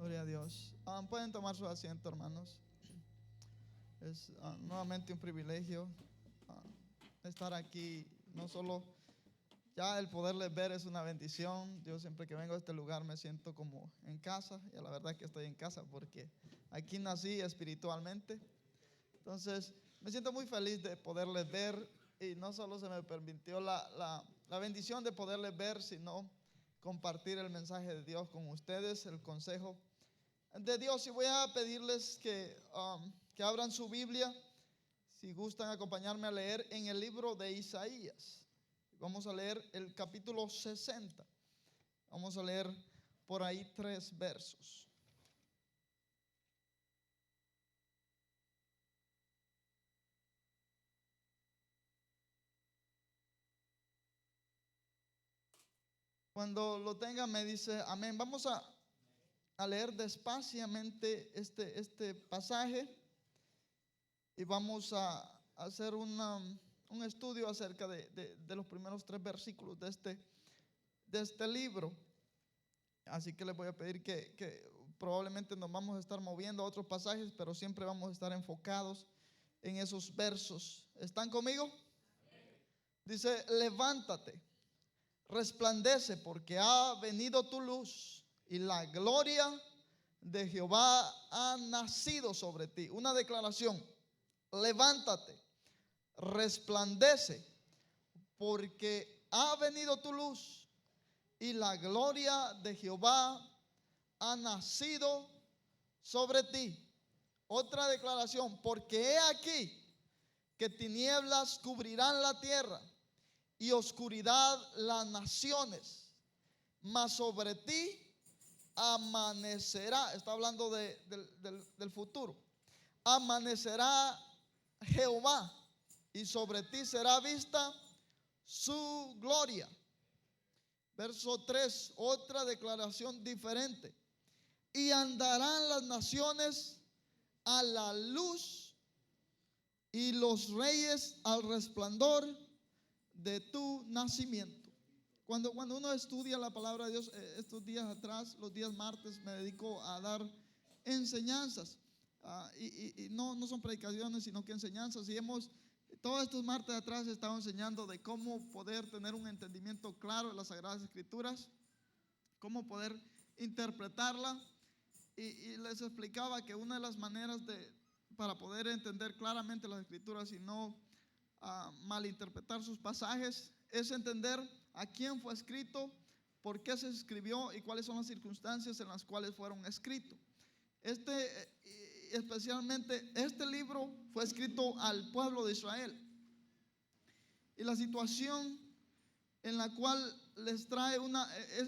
Gloria a Dios. Pueden tomar su asiento, hermanos. Es nuevamente un privilegio estar aquí. No solo ya el poderles ver es una bendición. Yo siempre que vengo a este lugar me siento como en casa. Y la verdad es que estoy en casa porque aquí nací espiritualmente. Entonces me siento muy feliz de poderles ver. Y no solo se me permitió la bendición de poderles ver, sino compartir el mensaje de Dios con ustedes, el consejo de Dios. Y voy a pedirles que abran su Biblia, si gustan acompañarme a leer en el libro de Isaías. Vamos a leer el capítulo 60. Vamos a leer por ahí 3 versos. Cuando lo tengan me dice amén. Vamos a leer despaciamente este pasaje y vamos a hacer un estudio acerca de los primeros 3 versículos de este libro. Así que les voy a pedir que probablemente nos vamos a estar moviendo a otros pasajes, pero siempre vamos a estar enfocados en esos versos. ¿Están conmigo? Dice: levántate, resplandece, porque ha venido tu luz y la gloria de Jehová ha nacido sobre ti. Una declaración: levántate, resplandece, porque ha venido tu luz y la gloria de Jehová ha nacido sobre ti. Otra declaración: porque he aquí que tinieblas cubrirán la tierra y oscuridad las naciones, mas sobre ti amanecerá. Está hablando del futuro. Amanecerá Jehová y sobre ti será vista su gloria. Verso 3, otra declaración diferente: y andarán las naciones a la luz y los reyes al resplandor de tu nacimiento. Cuando uno estudia la palabra de Dios, estos días atrás, los días martes, me dedico a dar enseñanzas. Y no son predicaciones, sino que enseñanzas. Y todos estos martes atrás he estado enseñando de cómo poder tener un entendimiento claro de las Sagradas Escrituras, cómo poder interpretarla. Y les explicaba que una de las maneras para poder entender claramente las Escrituras y no malinterpretar sus pasajes es entender a quién fue escrito, por qué se escribió y cuáles son las circunstancias en las cuales fueron escritos. Especialmente este libro fue escrito al pueblo de Israel, y la situación en la cual les trae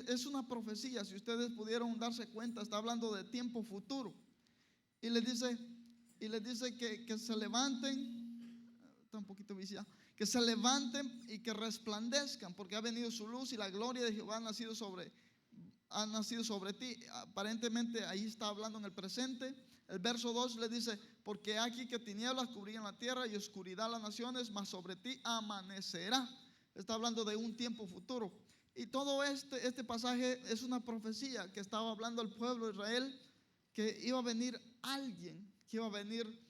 es una profecía. Si ustedes pudieron darse cuenta, está hablando de tiempo futuro, y les dice que se levanten. Está un poquito viciado. Que se levanten y que resplandezcan, porque ha venido su luz y la gloria de Jehová ha nacido sobre ti. Aparentemente ahí está hablando en el presente. El verso 2 le dice: porque aquí que tinieblas cubrían la tierra y oscuridad las naciones, mas sobre ti amanecerá. Está hablando de un tiempo futuro. Y todo este pasaje es una profecía que estaba hablando al pueblo de Israel, que iba a venir alguien, que iba a venir,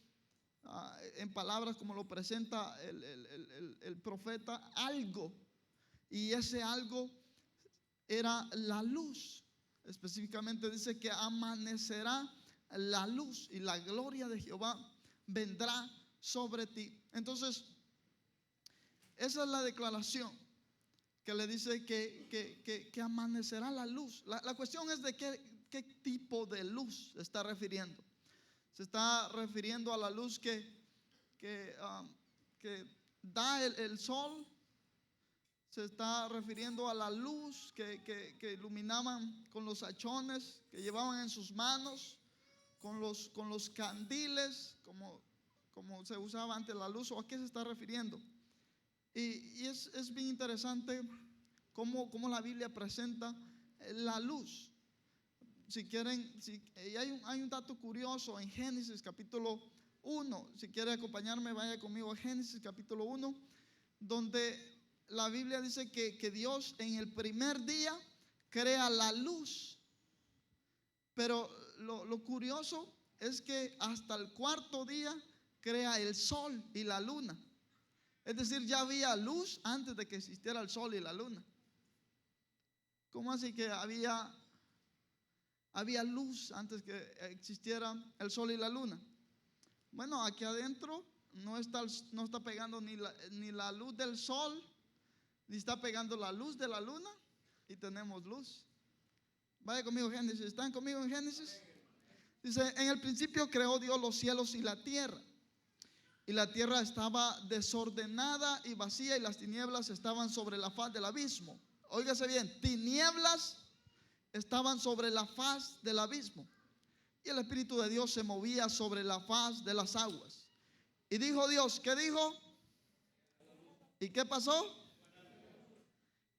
en palabras como lo presenta el profeta, algo. Y ese algo era la luz. Específicamente dice que amanecerá la luz y la gloria de Jehová vendrá sobre ti. Entonces, esa es la declaración que le dice que amanecerá la luz. La cuestión es de qué tipo de luz se está refiriendo. Se está refiriendo a la luz que da el sol. Se está refiriendo a la luz que iluminaban con los hachones que llevaban en sus manos, con los candiles, como se usaba antes la luz. ¿O a qué se está refiriendo? Y es bien interesante cómo la Biblia presenta la luz. Si quieren, hay un dato curioso en Génesis capítulo 1. Si quiere acompañarme, vaya conmigo a Génesis capítulo 1, donde la Biblia dice que Dios en el primer día crea la luz. Pero lo curioso es que hasta el cuarto día crea el sol y la luna. Es decir, ya había luz antes de que existiera el sol y la luna. ¿Cómo así que había luz antes que existiera el sol y la luna? Bueno, aquí adentro no está pegando ni la luz del sol, ni está pegando la luz de la luna, y tenemos luz. Vaya conmigo Génesis. ¿Están conmigo en Génesis? Dice, en el principio creó Dios los cielos y la tierra. Y la tierra estaba desordenada y vacía, y las tinieblas estaban sobre la faz del abismo. Óigase bien, tinieblas estaban sobre la faz del abismo, y el Espíritu de Dios se movía sobre la faz de las aguas. Y dijo Dios, ¿qué dijo? ¿Y qué pasó?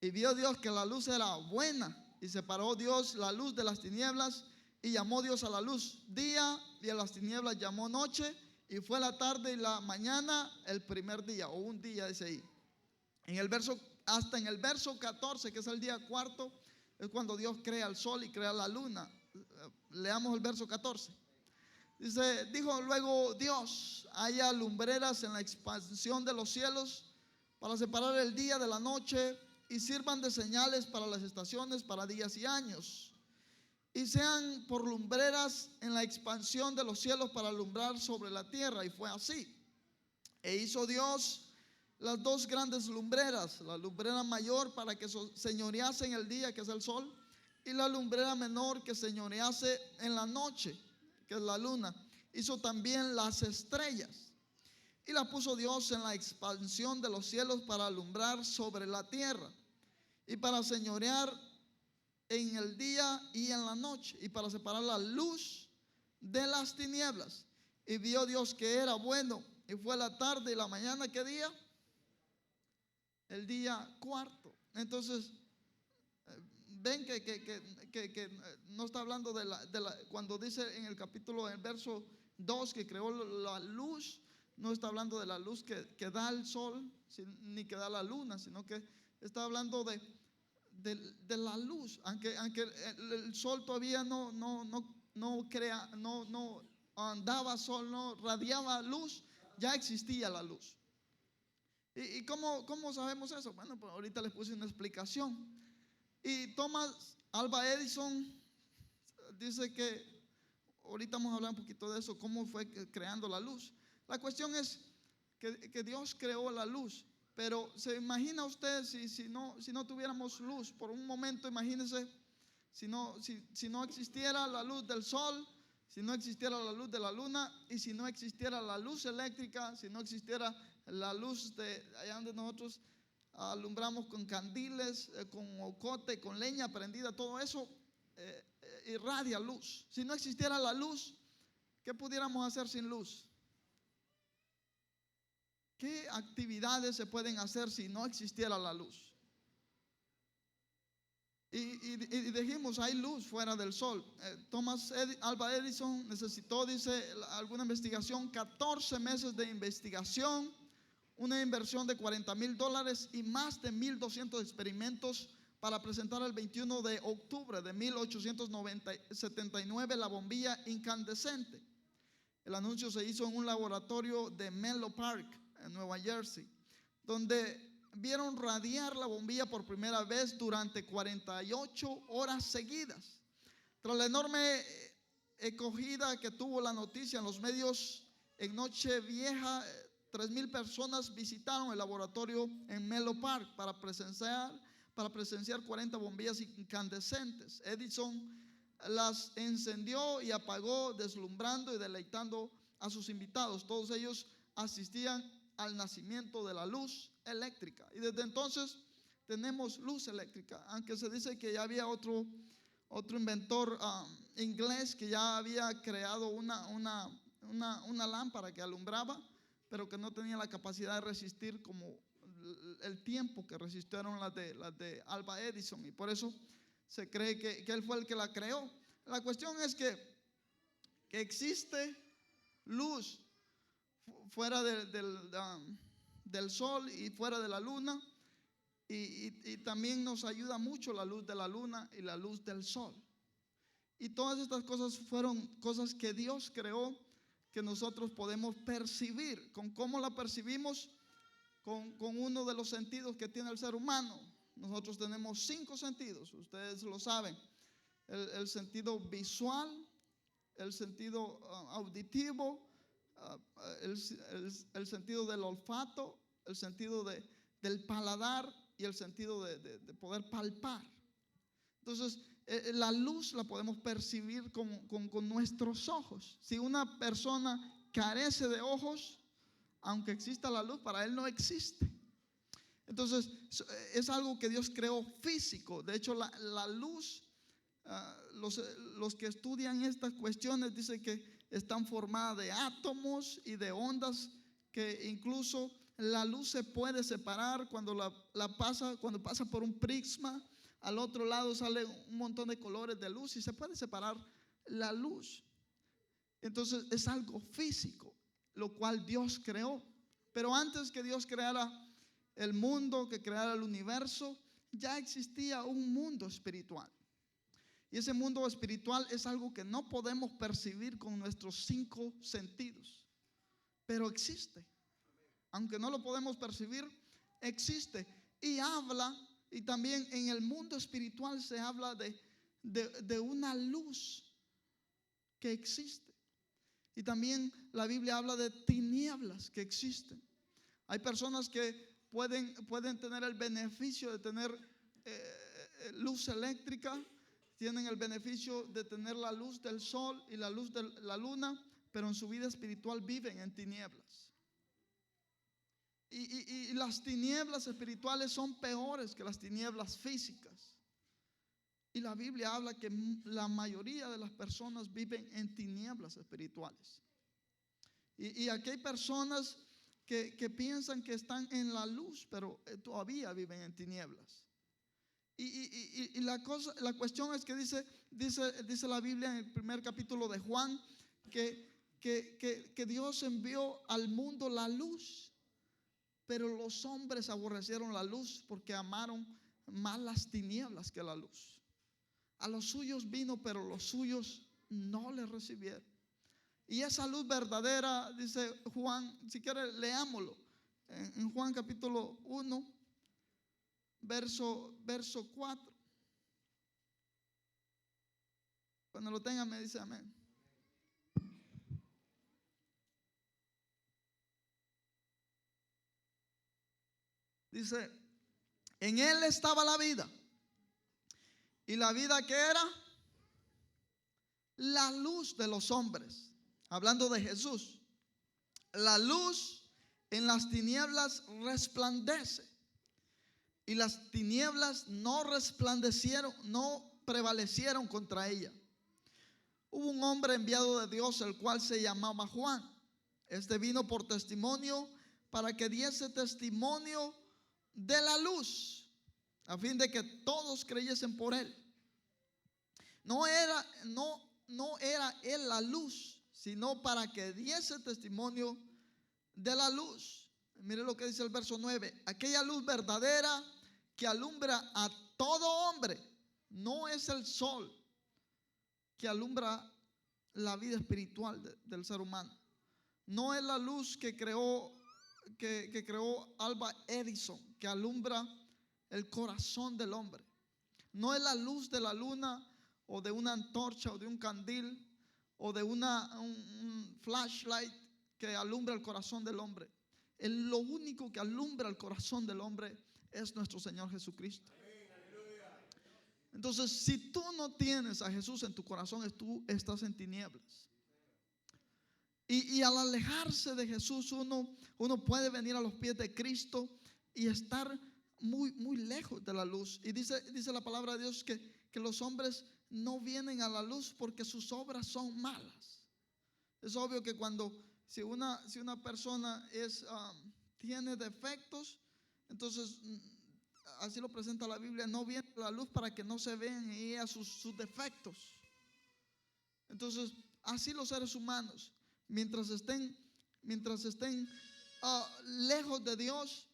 Y vio Dios que la luz era buena, y separó Dios la luz de las tinieblas, y llamó Dios a la luz día, y a las tinieblas llamó noche. Y fue la tarde y la mañana el primer día, o un día, dice ahí. Hasta en el verso 14, que es el día cuarto, es cuando Dios crea el sol y crea la luna. Leamos el verso 14. Dice, dijo luego Dios, haya lumbreras en la expansión de los cielos para separar el día de la noche, y sirvan de señales para las estaciones, para días y años. Y sean por lumbreras en la expansión de los cielos para alumbrar sobre la tierra. Y fue así. E hizo Dios las dos grandes lumbreras, la lumbrera mayor para que señorease en el día, que es el sol, y la lumbrera menor que señorease en la noche, que es la luna. Hizo también las estrellas, y las puso Dios en la expansión de los cielos para alumbrar sobre la tierra, y para señorear en el día y en la noche, y para separar la luz de las tinieblas. Y vio Dios que era bueno, y fue la tarde y la mañana, ¿qué día? El día cuarto. Entonces, ven que no está hablando cuando dice en el capítulo, en el verso 2, que creó la luz, no está hablando de la luz que da el sol, ni que da la luna, sino que está hablando de la luz. Aunque el sol todavía no andaba sol, no radiaba luz, ya existía la luz. ¿Y cómo sabemos eso? Bueno, pues ahorita les puse una explicación. Y Thomas Alva Edison dice que, ahorita vamos a hablar un poquito de eso, cómo fue creando la luz. La cuestión es que Dios creó la luz. Pero se imagina usted si no tuviéramos luz por un momento. Imagínese si no existiera la luz del sol, si no existiera la luz de la luna, y si no existiera la luz eléctrica, si no existiera la luz de allá donde nosotros alumbramos con candiles, con ocote, con leña prendida. Todo eso irradia luz. Si no existiera la luz, ¿qué pudiéramos hacer sin luz? ¿Qué actividades se pueden hacer si no existiera la luz? Y dijimos, hay luz fuera del sol. Thomas Alva Edison necesitó, dice alguna investigación, 14 meses de investigación, una inversión de $40,000 y más de 1,200 experimentos para presentar el 21 de octubre de 1879 la bombilla incandescente. El anuncio se hizo en un laboratorio de Menlo Park, en Nueva Jersey, donde vieron radiar la bombilla por primera vez durante 48 horas seguidas. Tras la enorme acogida que tuvo la noticia en los medios, en Nochevieja 3,000 personas visitaron el laboratorio en Menlo Park para presenciar 40 bombillas incandescentes. Edison las encendió y apagó, deslumbrando y deleitando a sus invitados. Todos ellos asistían al nacimiento de la luz eléctrica, y desde entonces tenemos luz eléctrica. Aunque se dice que ya había otro inventor inglés que ya había creado una lámpara que alumbraba, pero que no tenía la capacidad de resistir como el tiempo que resistieron las de Alva Edison, y por eso se cree que él fue el que la creó. La cuestión es que existe luz fuera del sol y fuera de la luna, y también nos ayuda mucho la luz de la luna y la luz del sol. Y todas estas cosas fueron cosas que Dios creó, que nosotros podemos percibir. ¿Con cómo la percibimos? Con uno de los sentidos que tiene el ser humano. Nosotros tenemos 5 sentidos, ustedes lo saben. El sentido visual, el sentido auditivo, el sentido del olfato, el sentido del paladar y el sentido de poder palpar. Entonces, la luz la podemos percibir con nuestros ojos. Si una persona carece de ojos, aunque exista la luz, para él no existe. Entonces, es algo que Dios creó físico. De hecho, la luz, los que estudian estas cuestiones dicen que están formadas de átomos y de ondas, que incluso la luz se puede separar cuando cuando pasa por un prisma. Al otro lado sale un montón de colores de luz y se puede separar la luz. Entonces es algo físico, lo cual Dios creó. Pero antes que Dios creara el mundo, que creara el universo, ya existía un mundo espiritual. Y ese mundo espiritual es algo que no podemos percibir con nuestros 5 sentidos, pero existe. Aunque no lo podemos percibir, existe y habla. Y también en el mundo espiritual se habla de una luz que existe. Y también la Biblia habla de tinieblas que existen. Hay personas que pueden tener el beneficio de tener luz eléctrica, tienen el beneficio de tener la luz del sol y la luz de la luna, pero en su vida espiritual viven en tinieblas. Y las tinieblas espirituales son peores que las tinieblas físicas. Y la Biblia habla que la mayoría de las personas viven en tinieblas espirituales. Y aquí hay personas que piensan que están en la luz, pero todavía viven en tinieblas. Y la cuestión es que dice la Biblia en el primer capítulo de Juan que Dios envió al mundo la luz, pero los hombres aborrecieron la luz porque amaron más las tinieblas que la luz. A los suyos vino, pero los suyos no le recibieron. Y esa luz verdadera, dice Juan, si quiere leámoslo, en Juan capítulo 1, verso 4. Cuando lo tengan me dice amén. Dice, en él estaba la vida. Y la vida, ¿qué era? La luz de los hombres. Hablando de Jesús. La luz en las tinieblas resplandece. Y las tinieblas no resplandecieron, no prevalecieron contra ella. Hubo un hombre enviado de Dios, el cual se llamaba Juan. Este vino por testimonio, para que diese testimonio de la luz, a fin de que todos creyesen por él. No era él la luz, sino para que diese testimonio de la luz. Mire lo que dice el verso 9. Aquella luz verdadera que alumbra a todo hombre. No es el sol que alumbra la vida espiritual del ser humano. No es la luz que creó Alba Edison, que alumbra el corazón del hombre. No es la luz de la luna o de una antorcha o de un candil o de un flashlight que alumbra el corazón del hombre. Lo único que alumbra el corazón del hombre es nuestro Señor Jesucristo. Entonces, si tú no tienes a Jesús en tu corazón, tú estás en tinieblas. Y al alejarse de Jesús, uno puede venir a los pies de Cristo y estar muy, muy lejos de la luz. Y dice la palabra de Dios que los hombres no vienen a la luz porque sus obras son malas. Es obvio que si una persona tiene defectos, entonces así lo presenta la Biblia, no viene a la luz para que no se vean en ella sus defectos. Entonces, así los seres humanos, mientras estén lejos de Dios,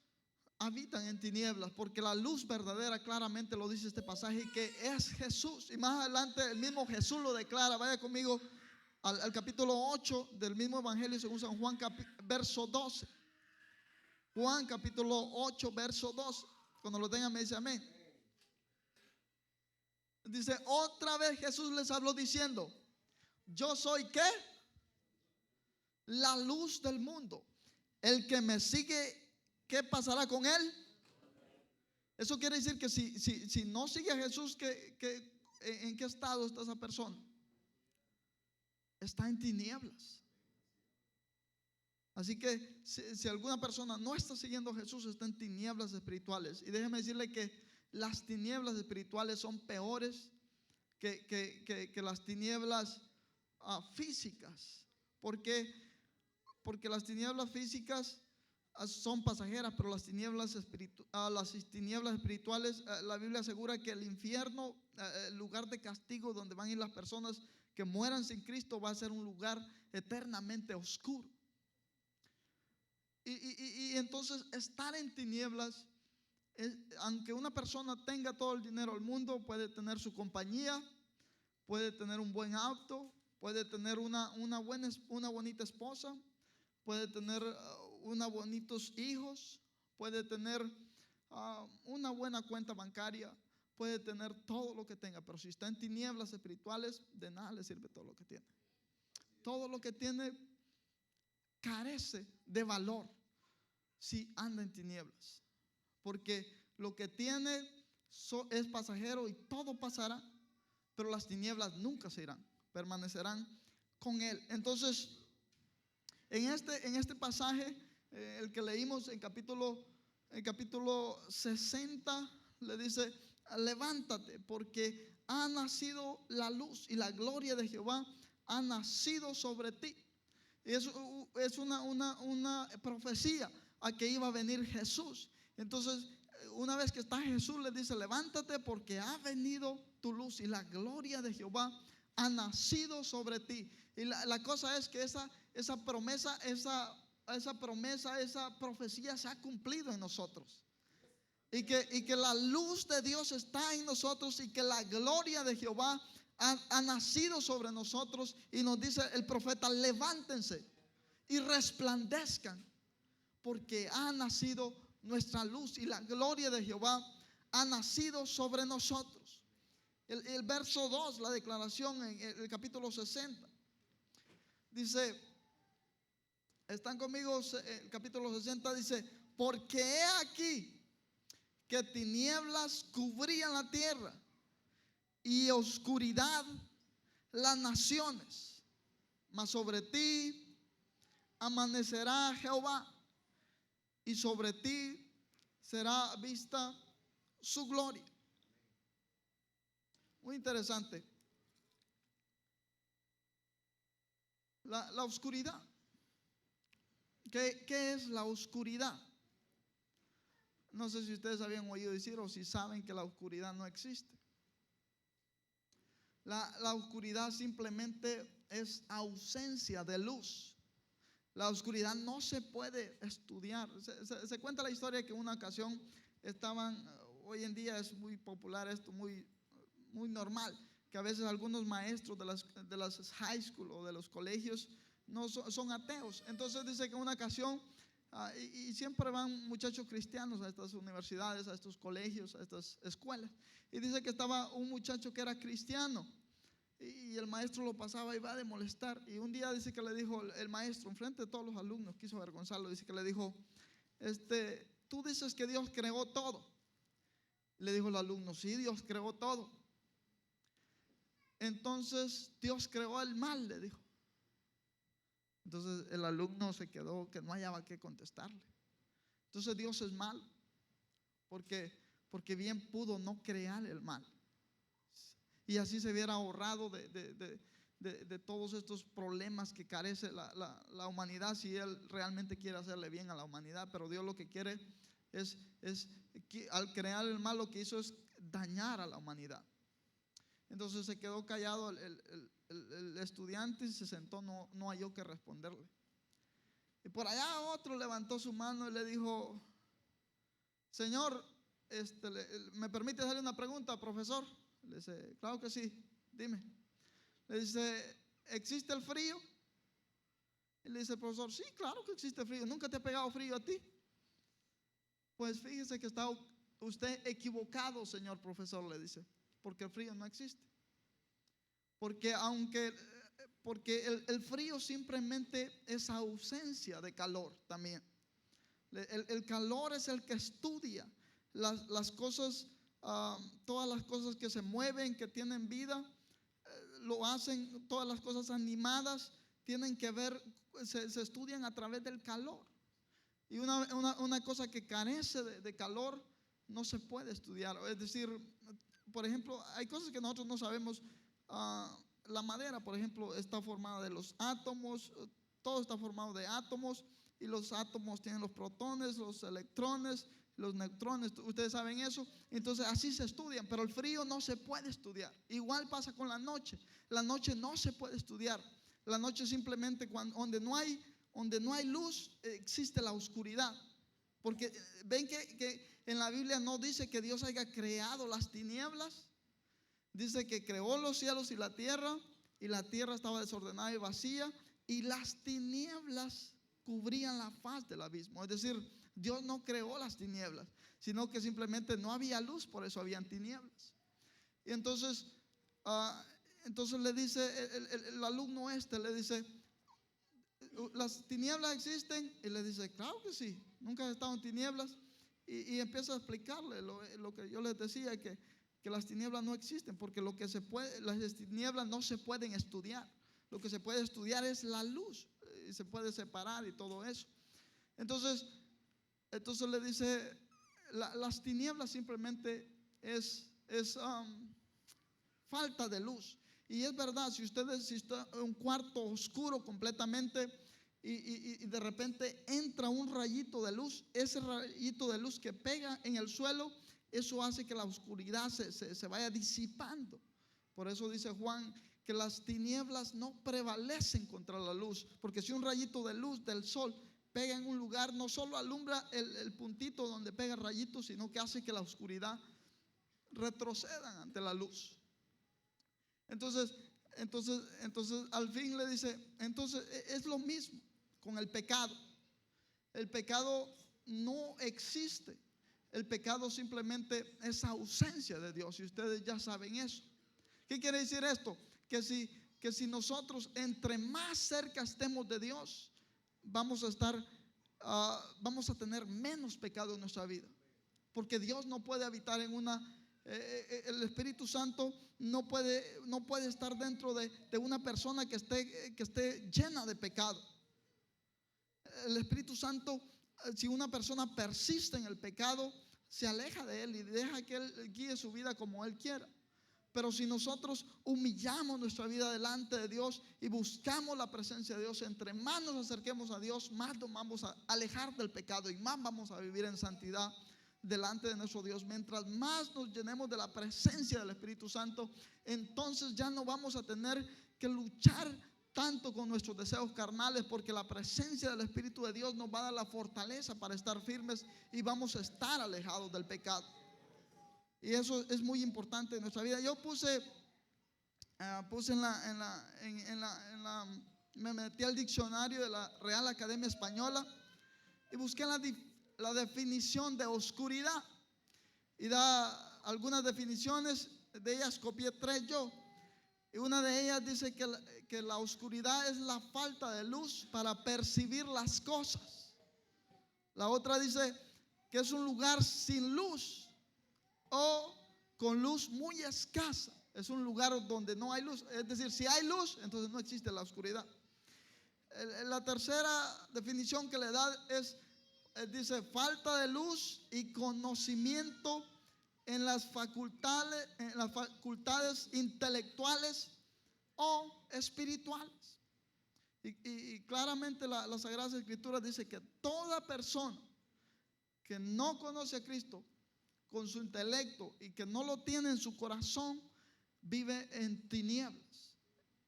habitan en tinieblas, porque la luz verdadera, claramente lo dice este pasaje, que es Jesús. Y más adelante el mismo Jesús lo declara. Vaya conmigo al capítulo 8 del mismo Evangelio según San Juan, verso 12. Juan capítulo 8, verso 12. Cuando lo tengan me dice amén. Dice, otra vez Jesús les habló diciendo, yo soy ¿qué? La luz del mundo. El que me sigue, ¿qué pasará con él? Eso quiere decir que si no sigue a Jesús, ¿en qué estado está esa persona? Está en tinieblas. Así que si alguna persona no está siguiendo a Jesús, está en tinieblas espirituales. Y déjeme decirle que las tinieblas espirituales son peores que las tinieblas físicas. ¿Por qué? Porque las tinieblas físicas son pasajeras, pero las tinieblas espirituales, la Biblia asegura que el infierno, el lugar de castigo donde van a ir las personas que mueran sin Cristo, va a ser un lugar eternamente oscuro. Y entonces estar en tinieblas, aunque una persona tenga todo el dinero del mundo, puede tener su compañía, puede tener un buen auto, puede tener una bonita esposa, puede tener unos bonitos hijos, puede tener una buena cuenta bancaria, puede tener todo lo que tenga, pero si está en tinieblas espirituales, de nada le sirve todo lo que tiene. Todo lo que tiene carece de valor si anda en tinieblas, porque lo que tiene es pasajero y todo pasará, pero las tinieblas nunca se irán, permanecerán con él. Entonces, en este pasaje, el que leímos en capítulo 60, le dice, levántate, porque ha nacido la luz y la gloria de Jehová ha nacido sobre ti. Es una profecía a que iba a venir Jesús. Entonces, una vez que está Jesús, le dice, levántate porque ha venido tu luz y la gloria de Jehová ha nacido sobre ti. Y la cosa es que esa promesa, esa profecía se ha cumplido en nosotros. Y que la luz de Dios está en nosotros y que la gloria de Jehová ha nacido sobre nosotros. Y nos dice el profeta, levántense y resplandezcan, porque ha nacido nuestra luz y la gloria de Jehová ha nacido sobre nosotros. El verso 2, la declaración en el capítulo 60, dice, ¿están conmigo? El capítulo 60 dice, porque he aquí que tinieblas cubrían la tierra y oscuridad las naciones, mas sobre ti amanecerá Jehová y sobre ti será vista su gloria. Muy interesante. La oscuridad. ¿Qué es la oscuridad? No sé si ustedes habían oído decir o si saben que la oscuridad no existe. La oscuridad simplemente es ausencia de luz. La oscuridad no se puede estudiar. Se cuenta la historia que en una ocasión hoy en día es muy popular esto, muy normal, que a veces algunos maestros de las high school o de los colegios no son ateos. Entonces dice que en una ocasión, y siempre van muchachos cristianos a estas universidades, a estos colegios, a estas escuelas, y dice que estaba un muchacho que era cristiano y el maestro lo pasaba y va de molestar. Y un día dice que le dijo el maestro, enfrente de todos los alumnos, quiso avergonzarlo, dice que le dijo, tú dices que Dios creó todo. Le dijo el alumno, sí, Dios creó todo. Entonces Dios creó el mal, le dijo. Entonces el alumno se quedó que no hallaba qué contestarle. Entonces Dios es malo, porque bien pudo no crear el mal y así se hubiera ahorrado de todos estos problemas que carece la humanidad, si Él realmente quiere hacerle bien a la humanidad. Pero Dios lo que quiere es que al crear el mal, lo que hizo es dañar a la humanidad. Entonces se quedó callado el estudiante y se sentó, no halló que responderle. Y por allá otro levantó su mano y le dijo, Señor, ¿me permite hacerle una pregunta, profesor? Le dice, claro que sí, dime. Le dice, ¿existe el frío? Y le dice el profesor, sí, claro que existe frío. ¿Nunca te ha pegado frío a ti? Pues fíjese que está usted equivocado, señor profesor, le dice, porque el frío no existe. Porque el frío simplemente es ausencia de calor también. El calor es el que estudia las cosas, todas las cosas que se mueven, que tienen vida, lo hacen, todas las cosas animadas tienen que ver, se estudian a través del calor. Y una cosa que carece de calor no se puede estudiar. Es decir, por ejemplo, hay cosas que nosotros no sabemos. La madera, por ejemplo, está formada de los átomos, todo está formado de átomos, y los átomos tienen los protones, los electrones, los neutrones, ustedes saben eso. Entonces así se estudian, pero el frío no se puede estudiar. Igual pasa con la noche no se puede estudiar. La noche simplemente donde no hay luz, existe la oscuridad. Porque ven que en la Biblia no dice que Dios haya creado las tinieblas. Dice que creó los cielos y la tierra estaba desordenada y vacía, y las tinieblas cubrían la faz del abismo. Es decir, Dios no creó las tinieblas, sino que simplemente no había luz, por eso habían tinieblas. Y entonces le dice el alumno le dice, ¿las tinieblas existen? Y le dice, claro que sí, nunca has estado en tinieblas. Y empieza a explicarle lo que yo les decía, que las tinieblas no existen, porque las tinieblas no se pueden estudiar. Lo que se puede estudiar es la luz, y se puede separar y todo eso. Entonces le dice, las tinieblas simplemente es falta de luz. Y es verdad, si está en un cuarto oscuro completamente y de repente entra un rayito de luz, ese rayito de luz que pega en el suelo, eso hace que la oscuridad se vaya disipando. Por eso dice Juan que las tinieblas no prevalecen contra la luz, porque si un rayito de luz del sol pega en un lugar, no solo alumbra el puntito donde pega el rayito, sino que hace que la oscuridad retroceda ante la luz. Entonces al fin le dice, entonces es lo mismo con el pecado. El pecado no existe. El pecado simplemente es ausencia de Dios, y ustedes ya saben eso. ¿Qué quiere decir esto? Que si nosotros entre más cerca estemos de Dios, vamos a tener menos pecado en nuestra vida. Porque Dios no puede habitar el Espíritu Santo no puede estar dentro de una persona que esté llena de pecado. El Espíritu Santo, si una persona persiste en el pecado, se aleja de él y deja que él guíe su vida como él quiera. Pero si nosotros humillamos nuestra vida delante de Dios y buscamos la presencia de Dios, entre más nos acerquemos a Dios, más nos vamos a alejar del pecado y más vamos a vivir en santidad delante de nuestro Dios. Mientras más nos llenemos de la presencia del Espíritu Santo, entonces ya no vamos a tener que luchar tanto con nuestros deseos carnales, porque la presencia del Espíritu de Dios nos va a dar la fortaleza para estar firmes y vamos a estar alejados del pecado. Y eso es muy importante en nuestra vida. Yo me metí al diccionario de la Real Academia Española y busqué la definición de oscuridad, y da algunas definiciones. De ellas copié 3 yo, y una de ellas dice que la oscuridad es la falta de luz para percibir las cosas. La otra dice que es un lugar sin luz o con luz muy escasa. Es un lugar donde no hay luz. Es decir, si hay luz, entonces no existe la oscuridad. La tercera definición que le da dice falta de luz y conocimiento en las facultades intelectuales o espirituales. Y claramente la Sagrada Escritura dice que toda persona que no conoce a Cristo con su intelecto y que no lo tiene en su corazón, vive en tinieblas.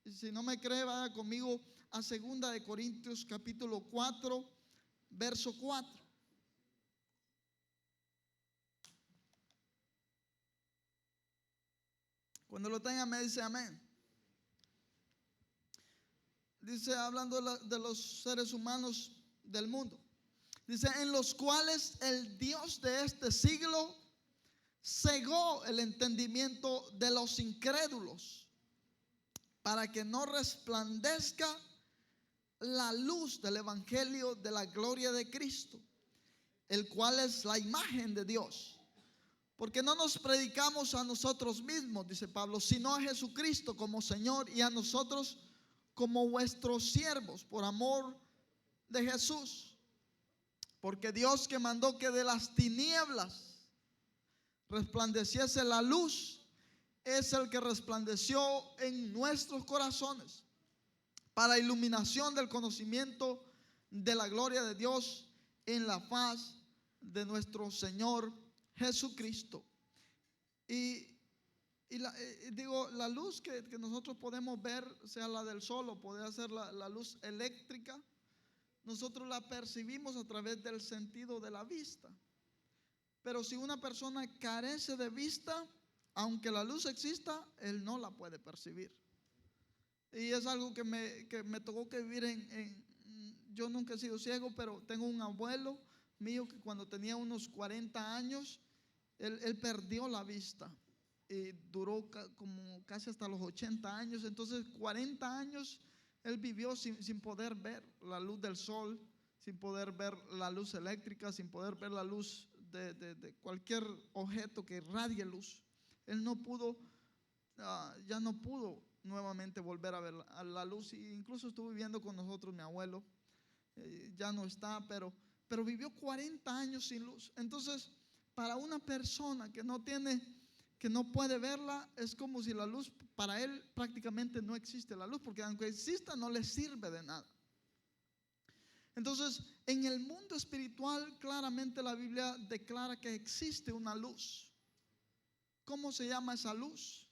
Y si no me cree, vaya conmigo a 2 de Corintios capítulo 4, verso 4. Cuando lo tenga me dice amén. Dice, hablando de los seres humanos del mundo, dice, en los cuales el Dios de este siglo cegó el entendimiento de los incrédulos, para que no resplandezca la luz del evangelio de la gloria de Cristo, el cual es la imagen de Dios. Porque no nos predicamos a nosotros mismos, dice Pablo, sino a Jesucristo como Señor, y a nosotros como vuestros siervos por amor de Jesús. Porque Dios, que mandó que de las tinieblas resplandeciese la luz, es el que resplandeció en nuestros corazones para iluminación del conocimiento de la gloria de Dios en la faz de nuestro Señor Jesucristo. Y la luz que nosotros podemos ver, sea la del sol o puede ser la luz eléctrica, nosotros la percibimos a través del sentido de la vista. Pero si una persona carece de vista, aunque la luz exista, él no la puede percibir. Y es algo que me tocó que vivir yo nunca he sido ciego, pero tengo un abuelo mío que cuando tenía unos 40 años, él perdió la vista. Y duró como casi hasta los 80 años. Entonces 40 años él vivió sin poder ver la luz del sol, sin poder ver la luz eléctrica, sin poder ver la luz de cualquier objeto que irradie luz. Él no pudo, ya no pudo nuevamente volver a ver la luz. E incluso estuvo viviendo con nosotros mi abuelo, ya no está, pero vivió 40 años sin luz. Entonces, para una persona que no puede verla, es como si la luz, para él prácticamente no existe la luz, porque aunque exista no le sirve de nada. Entonces, en el mundo espiritual, claramente la Biblia declara que existe una luz. ¿Cómo se llama esa luz?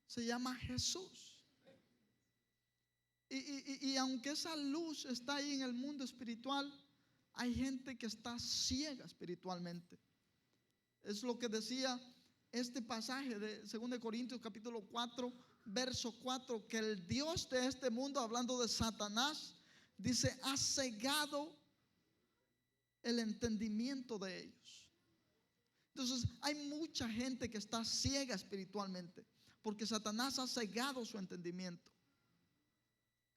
Se llama Jesús. Y aunque esa luz está ahí en el mundo espiritual, hay gente que está ciega espiritualmente. Es lo que decía este pasaje de 2 Corintios capítulo 4, verso 4, que el Dios de este mundo, hablando de Satanás, dice, ha cegado el entendimiento de ellos. Entonces hay mucha gente que está ciega espiritualmente, porque Satanás ha cegado su entendimiento.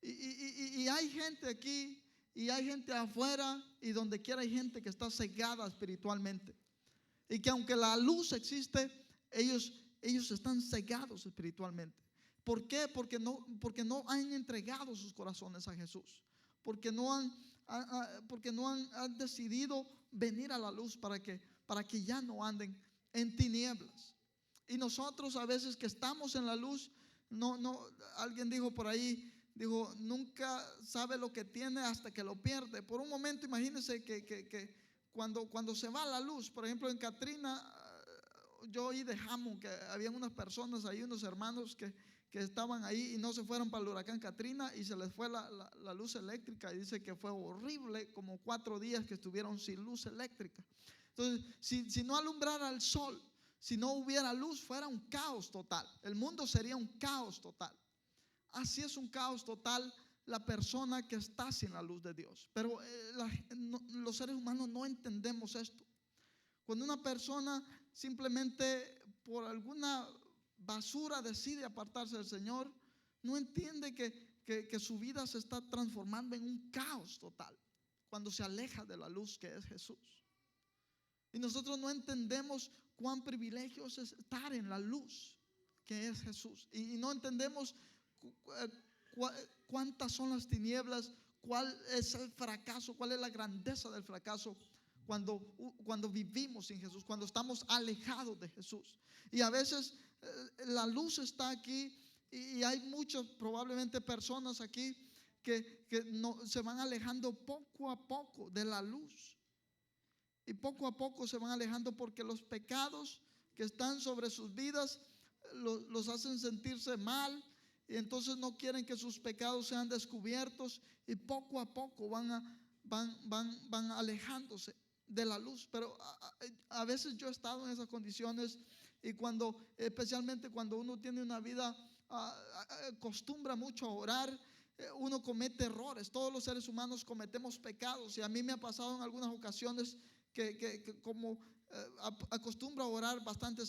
Y hay gente aquí, y hay gente afuera, y donde quiera hay gente que está cegada espiritualmente. Y que aunque la luz existe, ellos están cegados espiritualmente. ¿Por qué? Porque no han entregado sus corazones a Jesús. Porque no han decidido venir a la luz para que ya no anden en tinieblas. Y nosotros a veces que estamos en la luz, alguien dijo por ahí, nunca sabe lo que tiene hasta que lo pierde. Por un momento imagínense que cuando se va la luz, por ejemplo en Katrina, yo oí de Hammond que habían unas personas ahí, unos hermanos que estaban ahí y no se fueron para el huracán Katrina, y se les fue la luz eléctrica, y dice que fue horrible, como 4 días que estuvieron sin luz eléctrica. Entonces, si no alumbrara el sol, si no hubiera luz, fuera un caos total. El mundo sería un caos total. Así es un caos total la persona que está sin la luz de Dios. Pero los seres humanos no entendemos esto. Cuando una persona simplemente por alguna basura decide apartarse del Señor, no entiende que su vida se está transformando en un caos total cuando se aleja de la luz que es Jesús. Y nosotros no entendemos cuán privilegioso es estar en la luz que es Jesús. Y no entendemos cuántas son las tinieblas, cuál es el fracaso, cuál es la grandeza del fracaso cuando vivimos sin Jesús, cuando estamos alejados de Jesús. Y a veces la luz está aquí, y hay muchas probablemente personas aquí que se van alejando poco a poco de la luz. Y poco a poco se van alejando porque los pecados que están sobre sus vidas los hacen sentirse mal, y entonces no quieren que sus pecados sean descubiertos, y poco a poco van alejándose de la luz. Pero a veces yo he estado en esas condiciones, Y especialmente cuando uno tiene una vida, acostumbra mucho a orar, uno comete errores. Todos los seres humanos cometemos pecados, y a mí me ha pasado en algunas ocasiones que como acostumbro a orar bastante